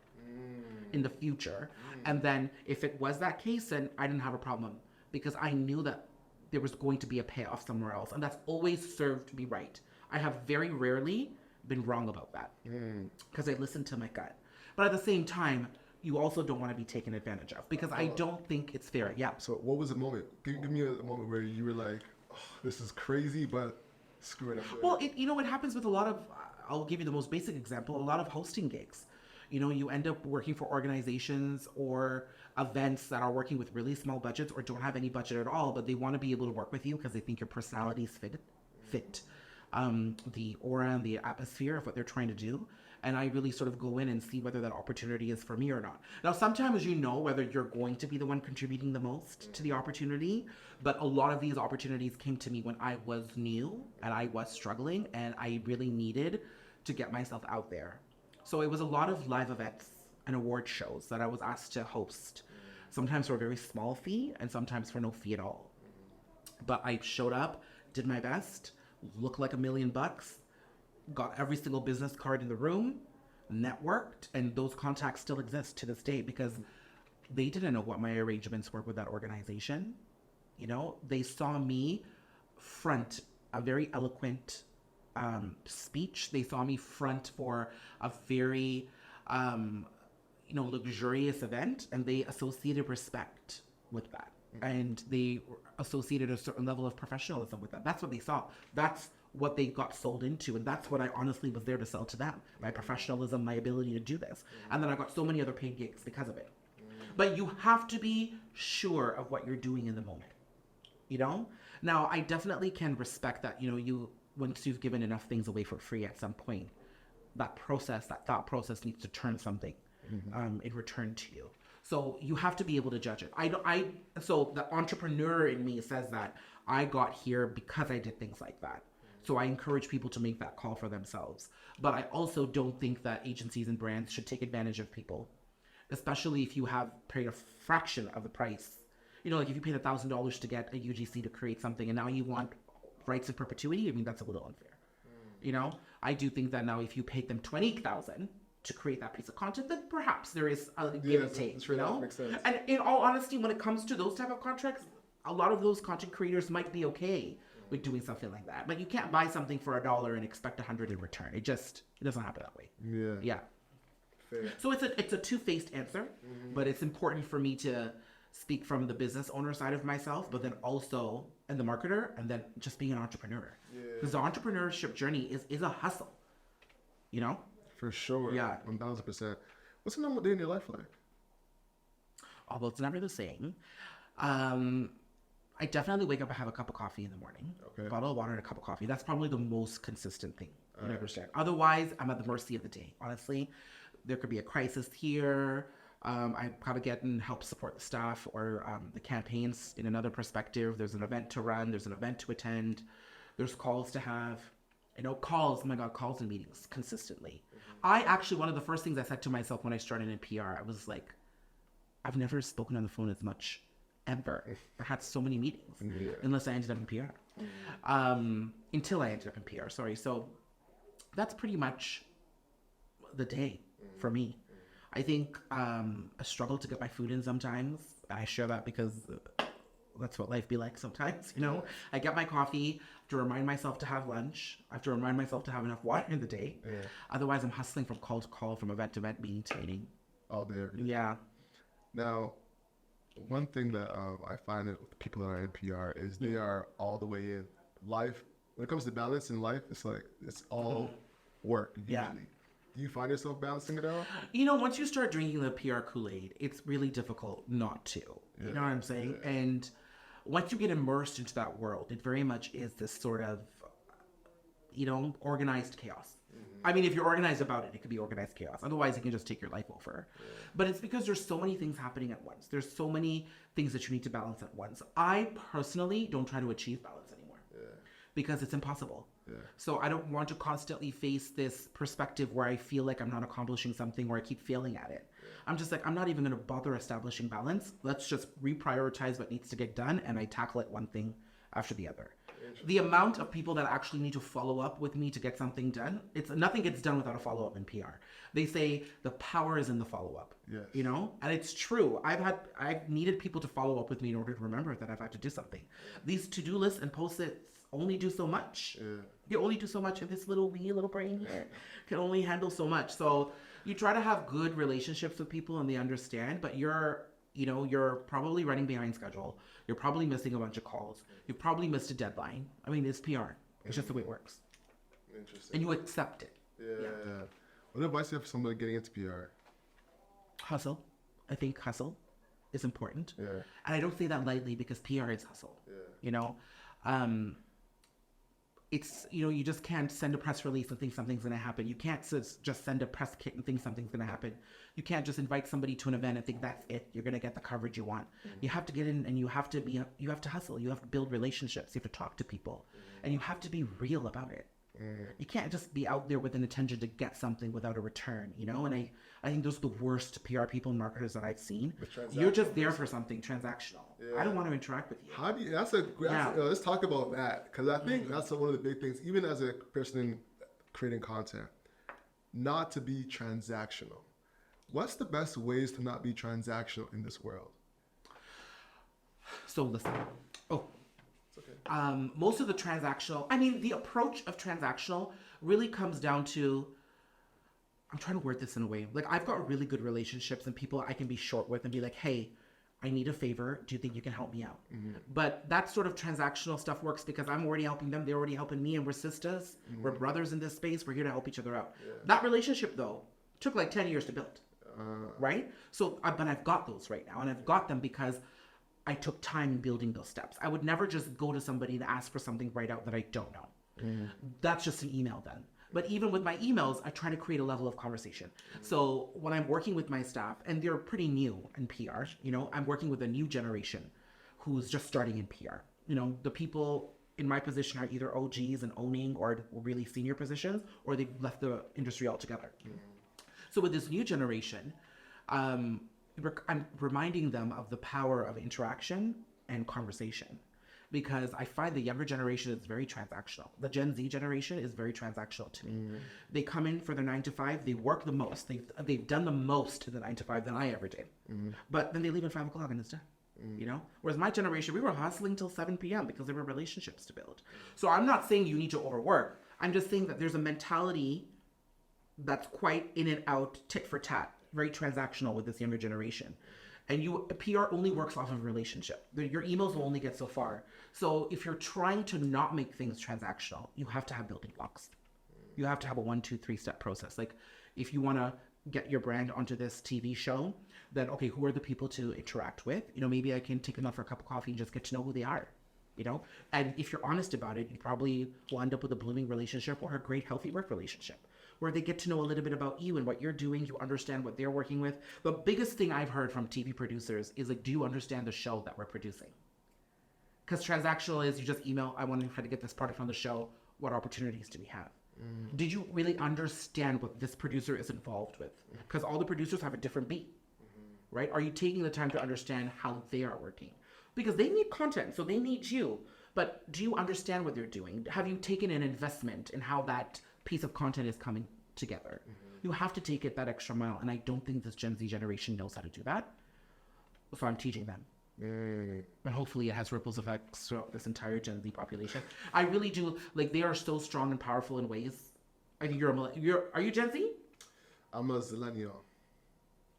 in the future? And then if it was that case, then I didn't have a problem because I knew that there was going to be a payoff somewhere else. And that's always served me right. I have very rarely been wrong about that because I listened to my gut. But at the same time, you also don't want to be taken advantage of because I don't think it's fair. Yeah. So what was the moment? Give me a moment where you were like, oh, this is crazy, but screw it up. Well, it happens with a lot of, I'll give you the most basic example, a lot of hosting gigs. You end up working for organizations or events that are working with really small budgets or don't have any budget at all, but they want to be able to work with you because they think your personalities fit the aura and the atmosphere of what they're trying to do. And I really sort of go in and see whether that opportunity is for me or not. Now, sometimes you know whether you're going to be the one contributing the most to the opportunity, but a lot of these opportunities came to me when I was new and I was struggling and I really needed to get myself out there. So it was a lot of live events and award shows that I was asked to host, sometimes for a very small fee and sometimes for no fee at all. But I showed up, did my best, looked like $1 million, got every single business card in the room, networked, and those contacts still exist to this day because they didn't know what my arrangements were with that organization. They saw me front a very eloquent speech. They saw me front for a very, luxurious event, and they associated respect with that. And they associated a certain level of professionalism with that. That's what they saw. That's what they got sold into, and that's what I honestly was there to sell to them. My professionalism, my ability to do this. And then I got so many other paid gigs because of it. But you have to be sure of what you're doing in the moment. Now, I definitely can respect that, once you've given enough things away for free at some point, that thought process needs to turn something in return to you. So you have to be able to judge it. So the entrepreneur in me says that I got here because I did things like that. So I encourage people to make that call for themselves. But I also don't think that agencies and brands should take advantage of people, especially if you have paid a fraction of the price. Like if you paid $1,000 to get a UGC to create something and now you want rights in perpetuity, I mean, that's a little unfair. I do think that now if you paid them $20,000 to create that piece of content, then perhaps there is a give and take. That makes sense. And in all honesty, when it comes to those type of contracts, a lot of those content creators might be okay with doing something like that. But you can't buy something for $1 and expect $100 in return. It doesn't happen that way. Yeah. Fair. So it's a two-faced answer, but it's important for me to speak from the business owner side of myself, but then also and the marketer, and then just being an entrepreneur. Because the entrepreneurship journey is a hustle, you know. For sure. Yeah. 1000%. What's a normal day in your life like? Although it's never the same. I definitely wake up and have a cup of coffee in the morning. Okay. Bottle of water and a cup of coffee. That's probably the most consistent thing you understand. Otherwise, I'm at the mercy of the day. Honestly, there could be a crisis here. I probably get and help support the staff or the campaigns in another perspective. There's an event to run. There's an event to attend. There's calls to have. Calls. Oh my God, calls and meetings consistently. I actually, one of the first things I said to myself when I started in PR, I was like, I've never spoken on the phone as much ever. I had so many meetings, unless I ended up in PR. Until I ended up in PR, sorry. So that's pretty much the day for me. I think I struggle to get my food in sometimes. I share that because that's what life be like sometimes, I get my coffee, I have to remind myself to have lunch, I have to remind myself to have enough water in the day. Otherwise, I'm hustling from call to call, from event to event, meeting to meeting. All day. Yeah. Now, one thing that I find with people that are in PR is they are all the way in. Life, when it comes to balance in life, it's like, it's all work usually. Yeah. Do you find yourself balancing it out? Once you start drinking the PR Kool-Aid, it's really difficult not to. You know what I'm saying? Yeah. And once you get immersed into that world, it very much is this sort of, organized chaos. I mean, if you're organized about it, it could be organized chaos. Otherwise, it can just take your life over. But it's because there's so many things happening at once. There's so many things that you need to balance at once. I personally don't try to achieve balance anymore because it's impossible. So I don't want to constantly face this perspective where I feel like I'm not accomplishing something or I keep failing at it. I'm just like, I'm not even going to bother establishing balance. Let's just reprioritize what needs to get done, and I tackle it one thing after the other. The amount of people that actually need to follow up with me to get something done, nothing gets done without a follow-up in PR. They say the power is in the follow-up. Yes. And it's true. I've needed people to follow up with me in order to remember that I've had to do something. These to-do lists and post-its only do so much. You only do so much, and this little brain here can only handle so much. So you try to have good relationships with people and they understand, but you're probably running behind schedule. You're probably missing a bunch of calls. You've probably missed a deadline. I mean, it's PR. It's just the way it works. Interesting. And you accept it. Yeah. What advice do you have for somebody getting into PR? Hustle. I think hustle is important. Yeah. And I don't say that lightly because PR is hustle. Yeah. It's, you just can't send a press release and think something's going to happen. You can't just send a press kit and think something's going to happen. You can't just invite somebody to an event and think that's it. You're going to get the coverage you want. You have to get in and you have to hustle. You have to build relationships. You have to talk to people and you have to be real about it. You can't just be out there with an intention to get something without a return, And I think those are the worst PR people and marketers that I've seen. You're just there for something transactional. I don't want to interact with you. Let's talk about that, because I think that's one of the big things, even as a person creating content, not to be transactional. What's the best ways to not be transactional in this world? So listen. Most of the the approach of transactional really comes down to, I'm trying to word this in a way, like I've got really good relationships and people I can be short with and be like, hey, I need a favor. Do you think you can help me out? But that sort of transactional stuff works because I'm already helping them. They're already helping me, and we're sisters. We're brothers in this space. We're here to help each other out. That relationship, though, took like 10 years to build, right? So, but I've got those right now, and I've got them because I took time building those steps. I would never just go to somebody and ask for something right out that I don't know. That's just an email then. But even with my emails, I try to create a level of conversation. So when I'm working with my staff, and they're pretty new in PR, I'm working with a new generation who's just starting in PR. The people in my position are either OGs and owning or really senior positions, or they've left the industry altogether. So with this new generation, I'm reminding them of the power of interaction and conversation. Because I find the younger generation is very transactional. The Gen Z generation is very transactional to me. They come in for their 9 to 5. They work the most. They've done the most to the 9 to 5 than I ever did. But then they leave at 5 o'clock and it's done. Whereas my generation, we were hustling till 7 p.m. because there were relationships to build. So I'm not saying you need to overwork. I'm just saying that there's a mentality that's quite in and out, tit for tat, very transactional with this younger generation. And PR only works off of a relationship. Your emails will only get so far. So if you're trying to not make things transactional, you have to have building blocks. You have to have a 1, 2, 3 step process. Like if you want to get your brand onto this TV show, then okay, who are the people to interact with? Maybe I can take them out for a cup of coffee and just get to know who they are. And if you're honest about it, you probably will end up with a blooming relationship or a great healthy work relationship where they get to know a little bit about you and what you're doing. You understand what they're working with. The biggest thing I've heard from TV producers is like, do you understand the show that we're producing? Because transactional is you just email, I want to try to get this product on the show. What opportunities do we have? Did you really understand what this producer is involved with? Because all the producers have a different beat, right? Are you taking the time to understand how they are working? Because they need content, so they need you. But do you understand what they're doing? Have you taken an investment in how that piece of content is coming together? You have to take it that extra mile, and I don't think this Gen Z generation knows how to do that. So I'm teaching them. And hopefully it has ripples effects throughout this entire Gen Z population. I really do, like, they are so strong and powerful in ways. I think are you Gen Z? I'm a Zillennial. Oh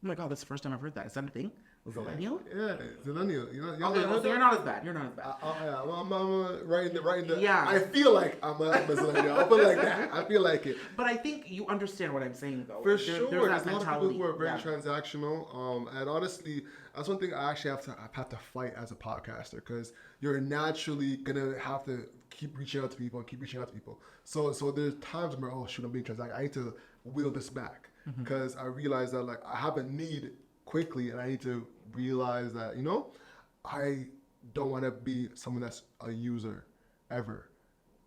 my God, that's the first time I've heard that. Is that a thing? Zillennial? Yeah, Zillennial. So you're not as bad. You're not as bad. Yeah, well, I'm right in the. Yeah. I feel like I'm a Zillennial. I'll put it like that. I feel like it. But I think you understand what I'm saying, though. For sure, there's that a lot of people who are very yeah. transactional. And honestly, that's one thing I actually have to fight as a podcaster, because you're naturally gonna have to keep reaching out to people. So there's times where, oh shoot, I'm being transactional. I need to wheel this back, because I realize that like I have a need quickly, and I need to realize that I don't want to be someone that's a user ever.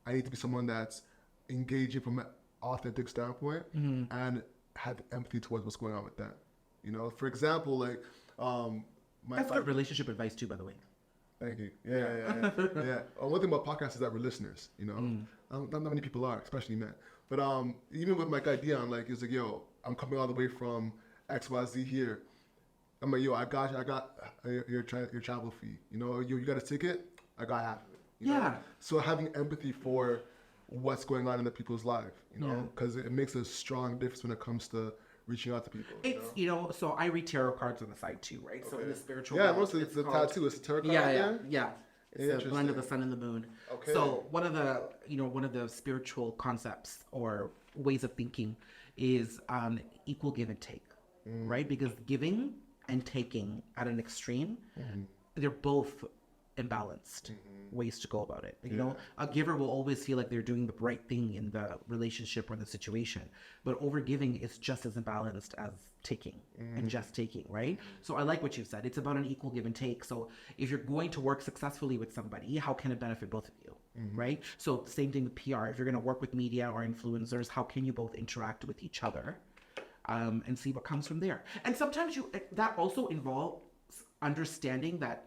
I need to be someone that's engaging from an authentic standpoint and have empathy towards what's going on with that. For example, like that's good relationship advice too, by the way. Thank you. Yeah. One thing about podcasts is that we're listeners. Not many people are, especially men. But even with my guy Dion, like, he's like, yo, I'm coming all the way from XYZ here. I'm like, yo, I got your travel fee. You got a ticket, I got half of it. Yeah. So having empathy for what's going on in the people's life, because it makes a strong difference when it comes to reaching out to people. It's so I read tarot cards on the side too, right? Okay. So in the spiritual world, mostly it's a tattoo. It's a tarot card. Yeah. It's a blend of the sun and the moon. Okay. So one of the spiritual concepts or ways of thinking is equal give and take, right? Because giving and taking at an extreme, they're both imbalanced ways to go about it. A giver will always feel like they're doing the right thing in the relationship or the situation, but over giving is just as imbalanced as taking and just taking, right? So I like what you've said. It's about an equal give and take. So if you're going to work successfully with somebody, how can it benefit both of you, right? So same thing with PR. If you're going to work with media or influencers, how can you both interact with each other and see what comes from there? And sometimes that also involves understanding that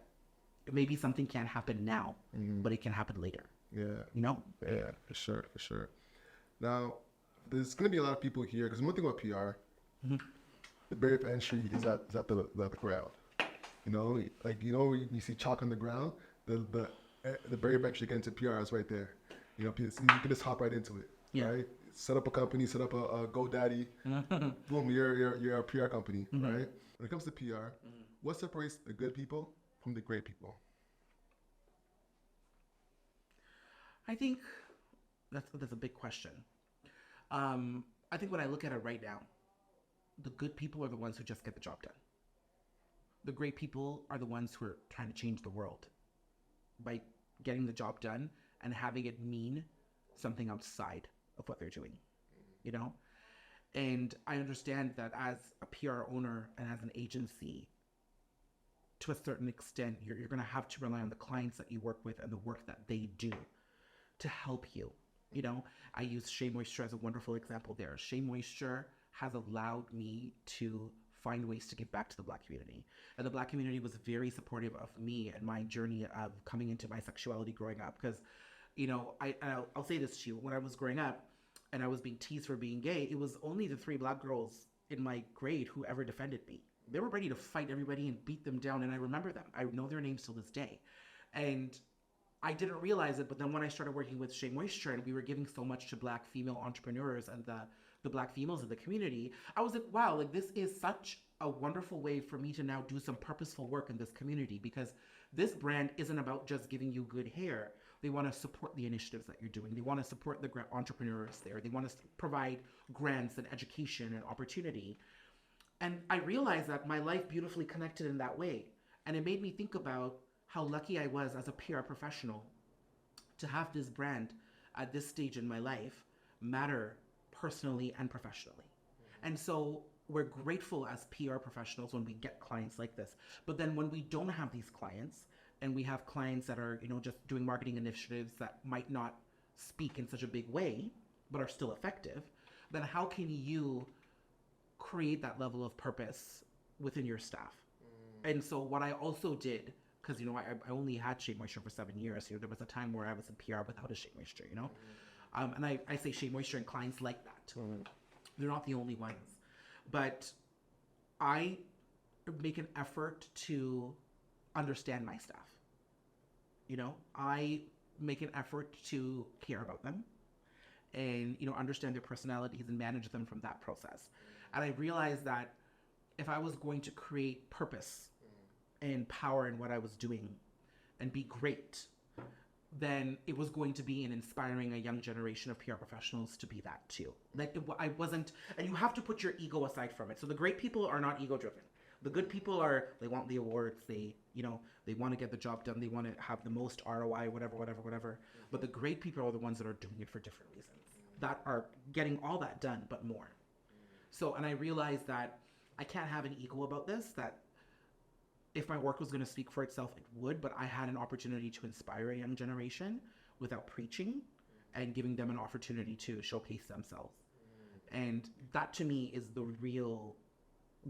maybe something can't happen now, but it can happen later. Yeah. Yeah, for sure. Now, there's going to be a lot of people here, because one thing about PR, the barrier to entry is at the crowd. You see chalk on the ground, the barrier to entry to get into PR is right there. You can just hop right into it. Yeah. Right? Set up a company, set up a GoDaddy, boom, you're a PR company, right? When it comes to PR, what separates the good people from the great people? I think that's a big question. I think when I look at it right now, the good people are the ones who just get the job done. The great people are the ones who are trying to change the world by getting the job done and having it mean something outside of what they're doing, And I understand that as a PR owner and as an agency, to a certain extent, you're going to have to rely on the clients that you work with and the work that they do to help you. I use Shea Moisture as a wonderful example there. Shea Moisture has allowed me to find ways to give back to the Black community. And the Black community was very supportive of me and my journey of coming into my sexuality growing up. Because, I'll say this to you. When I was growing up and I was being teased for being gay, it was only the 3 Black girls in my grade who ever defended me. They were ready to fight everybody and beat them down, and I remember them. I know their names till this day. And I didn't realize it, but then when I started working with Shea Moisture and we were giving so much to Black female entrepreneurs and the the Black females of the community, I was like, wow, like this is such a wonderful way for me to now do some purposeful work in this community, because this brand isn't about just giving you good hair. They want to support the initiatives that you're doing. They want to support the entrepreneurs there. They want to provide grants and education and opportunity. And I realized that my life beautifully connected in that way. And it made me think about how lucky I was as a PR professional to have this brand at this stage in my life matter personally and professionally. And so we're grateful as PR professionals when we get clients like this. But then when we don't have these clients, and we have clients that are, just doing marketing initiatives that might not speak in such a big way, but are still effective, then how can you create that level of purpose within your staff? And so what I also did, because I only had Shea Moisture for 7 years. There was a time where I was in PR without a Shea Moisture. And I say Shea Moisture and clients like that. They're not the only ones, but I make an effort to understand my staff. I make an effort to care about them and understand their personalities and manage them from that process. And I realized that if I was going to create purpose and power in what I was doing and be great, then it was going to be in inspiring a young generation of PR professionals to be that too. I wasn't, and you have to put your ego aside from it. So the great people are not ego driven. The good people they want the awards, they want to get the job done, they want to have the most ROI, whatever. But the great people are the ones that are doing it for different reasons, that are getting all that done, but more. So, and I realized that I can't have an ego about this, that if my work was going to speak for itself, it would, but I had an opportunity to inspire a young generation without preaching and giving them an opportunity to showcase themselves. And that to me is the real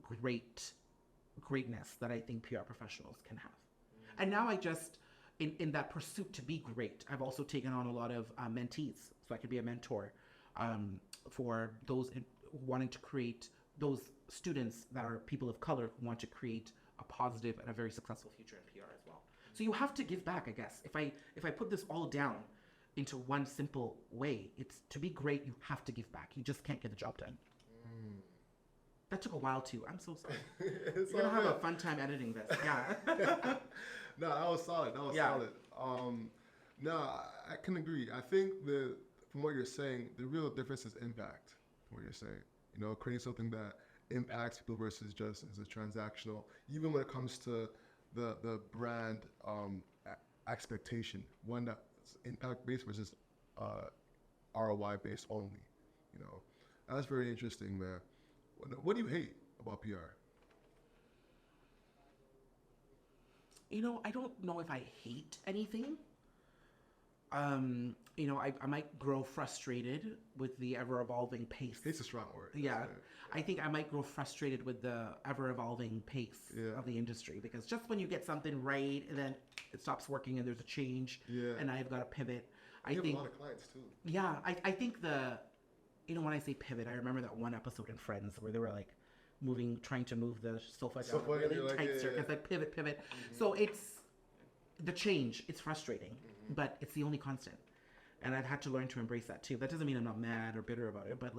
greatness that I think PR professionals can have. And now I just, in that pursuit to be great, I've also taken on a lot of mentees, so I could be a mentor for those wanting to create, those students that are people of color who want to create a positive and a very successful future in PR as well. So you have to give back, I guess. If I put this all down into one simple way, it's to be great, you have to give back. You just can't get the job done. That took a while too. I'm so sorry. You're going to have a fun time editing this. Yeah. No, that was solid. Solid. No, I can agree. I think from what you're saying, the real difference is impact. From what you're saying, creating something that impacts people versus just as a transactional. Even when it comes to the brand expectation, one that's impact based versus ROI based only. That's very interesting, man. What do you hate about PR? I don't know if I hate anything. I might grow frustrated with the ever-evolving pace. It's a strong word. Yeah. I think I might grow frustrated with the ever-evolving pace of the industry, because just when you get something right, and then it stops working and there's a change, and I've got to pivot. You have a lot of clients, too. Yeah. I think when I say pivot, I remember that one episode in Friends where they were like trying to move the sofa down a really tight circuit, like pivot. Mm-hmm. So it's the change. It's frustrating, but it's the only constant. And I've had to learn to embrace that too. That doesn't mean I'm not mad or bitter about it, but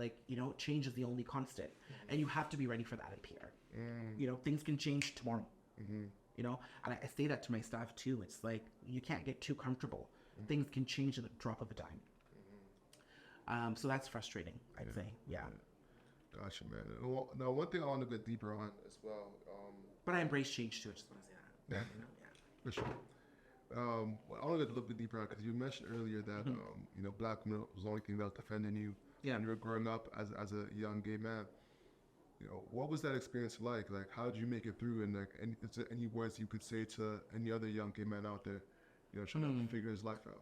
change is the only constant. And you have to be ready for that in PR. Things can change tomorrow. And I say that to my staff too. It's like, you can't get too comfortable. Things can change at the drop of a dime. So that's frustrating, I'd say. Yeah. Gotcha, man. Now, one thing I want to get deeper on as well. But I embrace change too. I just want to say that. Yeah. For sure. I want to get a little bit deeper on, because you mentioned earlier that Black women was the only thing that was defending you when you were growing up as a young gay man. What was that experience like? Like, how did you make it through? And is there any words you could say to any other young gay man out there, trying to figure his life out?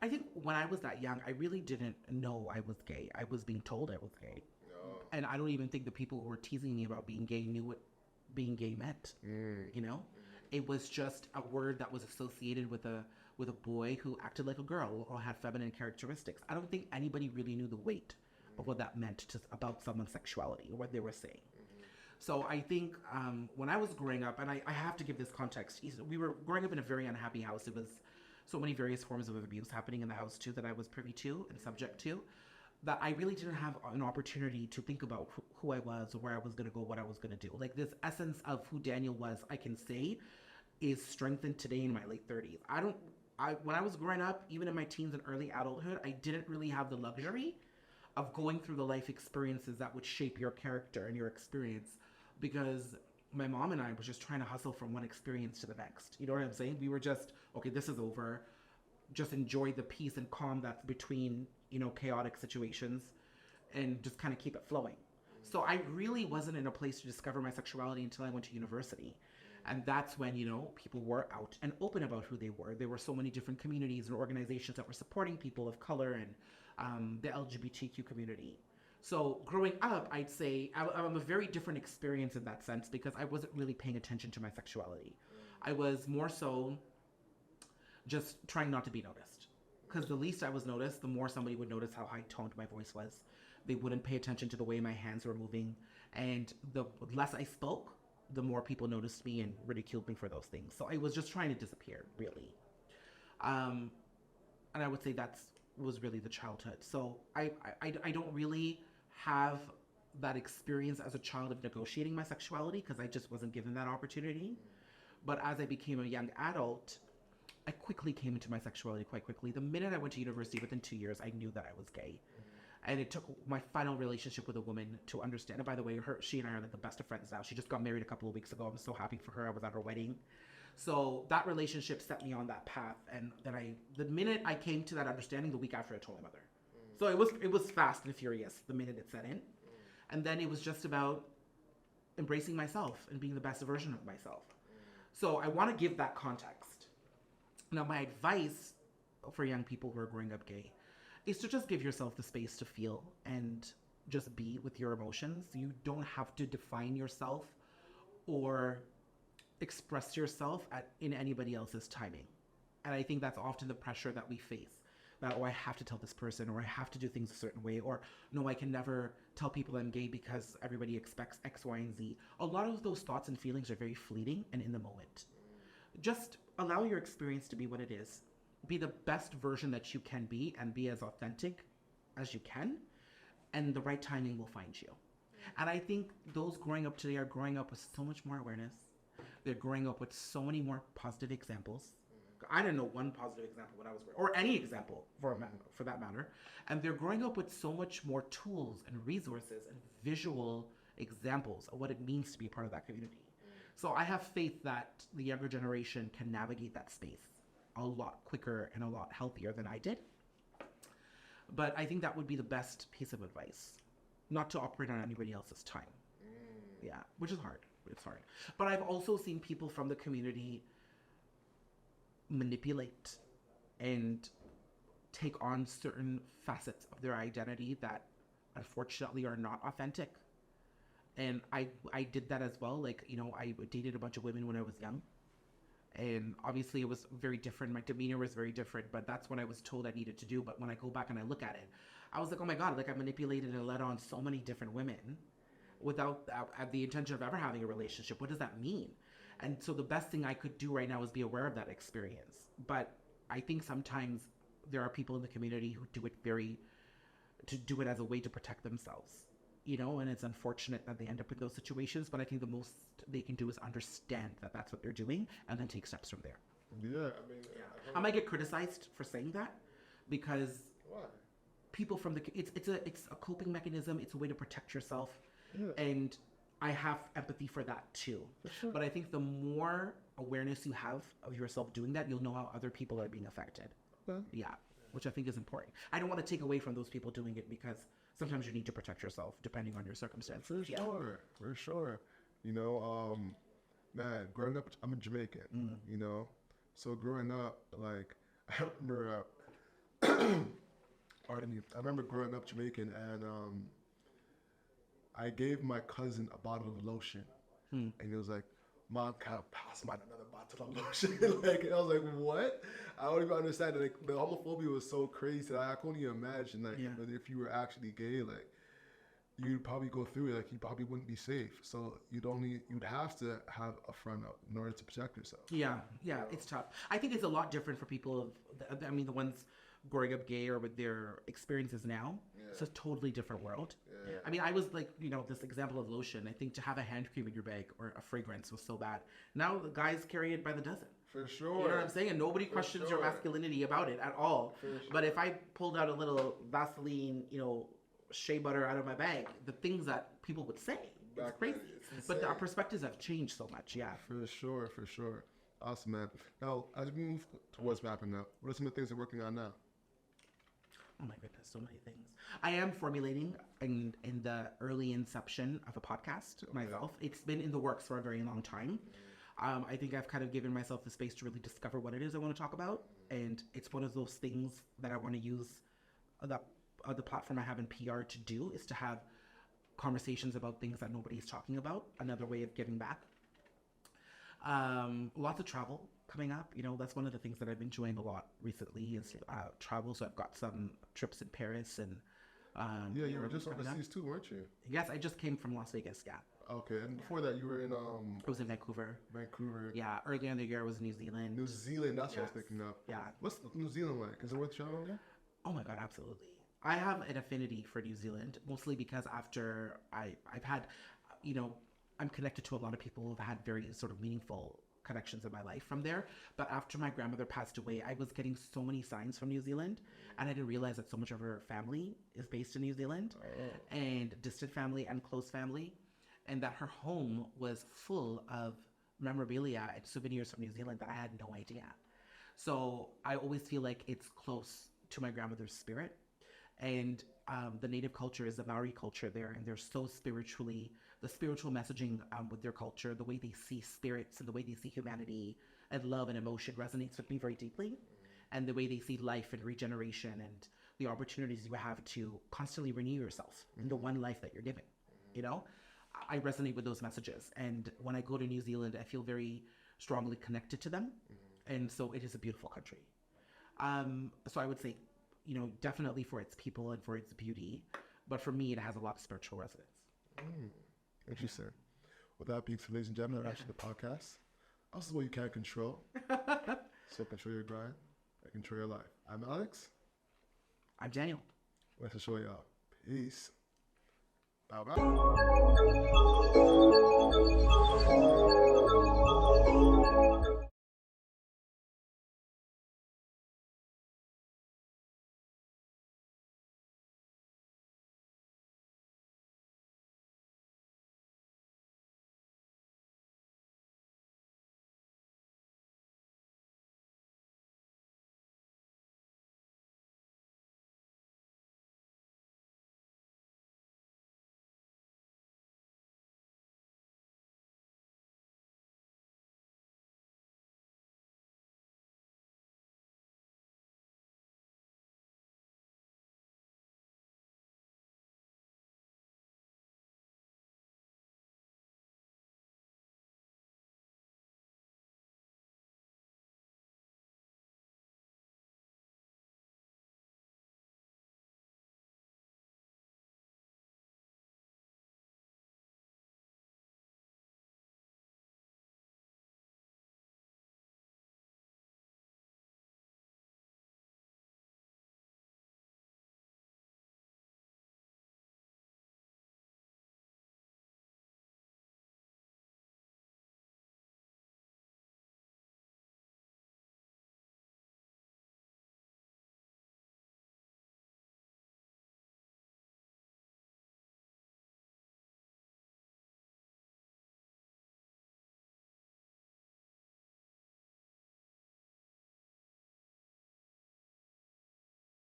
I think when I was that young, I really didn't know I was gay. I was being told I was gay. Oh. And I don't even think the people who were teasing me about being gay knew what being gay meant. It was just a word that was associated with a boy who acted like a girl or had feminine characteristics. I don't think anybody really knew the weight of what that meant about someone's sexuality or what they were saying. So I think when I was growing up, and I have to give this context, we were growing up in a very unhappy house. It was so many various forms of abuse happening in the house too that I was privy to and subject to. that I really didn't have an opportunity to think about who I was or where I was going to go, what I was going to do. Like this essence of who Daniel was, I can say, is strengthened today in my late 30s. When I was growing up, even in my teens and early adulthood, I didn't really have the luxury of going through the life experiences that would shape your character and your experience, because my mom and I were just trying to hustle from one experience to the next. You know what I'm saying? We were just, okay, this is over. Just enjoy the peace and calm that's between, chaotic situations, and just kind of keep it flowing. So I really wasn't in a place to discover my sexuality until I went to university. And that's when, people were out and open about who they were. There were so many different communities and organizations that were supporting people of color and the LGBTQ community. So growing up, I'd say I'm a very different experience in that sense, because I wasn't really paying attention to my sexuality. I was more so just trying not to be noticed. Because the least I was noticed, the more somebody would notice how high toned my voice was. They wouldn't pay attention to the way my hands were moving. And the less I spoke, the more people noticed me and ridiculed me for those things. So I was just trying to disappear, really. And I would say that was really the childhood. So I don't really have that experience as a child of negotiating my sexuality, because I just wasn't given that opportunity. But as I became a young adult, I quickly came into my sexuality quite quickly. The minute I went to university, within 2 years, I knew that I was gay. And it took my final relationship with a woman to understand. And by the way, she and I are like the best of friends now. She just got married a couple of weeks ago. I'm so happy for her. I was at her wedding. So that relationship set me on that path. And then the minute I came to that understanding, the week after, I told my mother. So it was fast and furious the minute it set in. And then it was just about embracing myself and being the best version of myself. So I want to give that context. Now, my advice for young people who are growing up gay is to just give yourself the space to feel and just be with your emotions. You don't have to define yourself or express yourself in anybody else's timing. And I think that's often the pressure that we face. That, I have to tell this person, or I have to do things a certain way, or no, I can never tell people I'm gay because everybody expects X, Y, and Z. A lot of those thoughts and feelings are very fleeting and in the moment. Just allow your experience to be what it is. Be the best version that you can be, and be as authentic as you can, and the right timing will find you. And I think those growing up today are growing up with so much more awareness. They're growing up with so many more positive examples. I didn't know one positive example when I was, or any example for that matter. And they're growing up with so much more tools and resources and visual examples of what it means to be a part of that community. So I have faith that the younger generation can navigate that space a lot quicker and a lot healthier than I did. But I think that would be the best piece of advice, not to operate on anybody else's time. Yeah, which is hard. It's hard. But I've also seen people from the community manipulate and take on certain facets of their identity that unfortunately are not authentic. And I did that as well. Like, I dated a bunch of women when I was young. And obviously it was very different. My demeanor was very different, but that's what I was told I needed to do. But when I go back and I look at it, I was like, oh my God, like I manipulated and led on so many different women without the intention of ever having a relationship. What does that mean? And so the best thing I could do right now is be aware of that experience. But I think sometimes there are people in the community who do it as a way to protect themselves, and it's unfortunate that they end up in those situations. But I think the most they can do is understand that that's what they're doing and then take steps from there. Yeah, I might get criticized for saying that, because why? People from it's a coping mechanism. It's a way to protect yourself. Yeah. And I have empathy for that too. For sure. But I think the more awareness you have of yourself doing that, you'll know how other people are being affected. Okay. Yeah, which I think is important. I don't want to take away from those people doing it, because sometimes you need to protect yourself depending on your circumstances. For sure. Man, growing up, I'm a Jamaican, So growing up, like, I remember, I remember growing up Jamaican, and I gave my cousin a bottle of lotion, and he was like, Mom, can I pass me another bottle of lotion? And I was like, what? I don't even understand it. Like, the homophobia was so crazy that I couldn't even imagine, if you were actually gay, like, you'd probably go through it, like, you probably wouldn't be safe. So you'd have to have a front up in order to protect yourself. Yeah, it's tough. I think it's a lot different for people the ones growing up gay or with their experiences now, it's a totally different world. Yeah. I mean, I was like, this example of lotion. I think to have a hand cream in your bag or a fragrance was so bad. Now the guys carry it by the dozen. For sure. You know what I'm saying? And nobody questions your masculinity about it at all. But if I pulled out a little Vaseline, shea butter out of my bag, the things that people would say, it's crazy. But our perspectives have changed so much, yeah. For sure. Awesome, man. Now, as we move towards wrapping up, what are some of the things you're working on now? Oh my goodness, so many things. I am formulating in the early inception of a podcast myself. It's been in the works for a very long time. I think I've kind of given myself the space to really discover what it is I want to talk about. And it's one of those things that I want to use the platform I have in PR to do, is to have conversations about things that nobody's talking about. Another way of giving back. Lots of travel coming up. That's one of the things that I've been enjoying a lot recently is travel. So I've got some trips in Paris and you were just overseas too, weren't you? Yes, I just came from Las Vegas. Yeah. Okay, and before that, you were in I was in Vancouver. Yeah, earlier in the year I was in New Zealand. New Zealand, that's what I was thinking of. Yeah. What's New Zealand like? Is it worth traveling there? Oh my God, absolutely. I have an affinity for New Zealand, mostly because after I've had, I'm connected to a lot of people who've had very sort of meaningful connections in my life from there. But after my grandmother passed away, I was getting so many signs from New Zealand, and I didn't realize that so much of her family is based in New Zealand, and distant family and close family, and that her home was full of memorabilia and souvenirs from New Zealand that I had no idea. So I always feel like it's close to my grandmother's spirit. And the native culture is the Maori culture there, and they're so the spiritual messaging with their culture, the way they see spirits and the way they see humanity and love and emotion resonates with me very deeply. And the way they see life and regeneration and the opportunities you have to constantly renew yourself in the one life that you're given, I resonate with those messages. And when I go to New Zealand, I feel very strongly connected to them. And so it is a beautiful country. So I would say, definitely for its people and for its beauty. But for me, it has a lot of spiritual resonance. Interesting. With that being said, ladies and gentlemen, that's actually the podcast. Also, what you can't control. So control your grind and control your life. I'm Alex. I'm Daniel. Let's show y'all. Peace. Bye bye.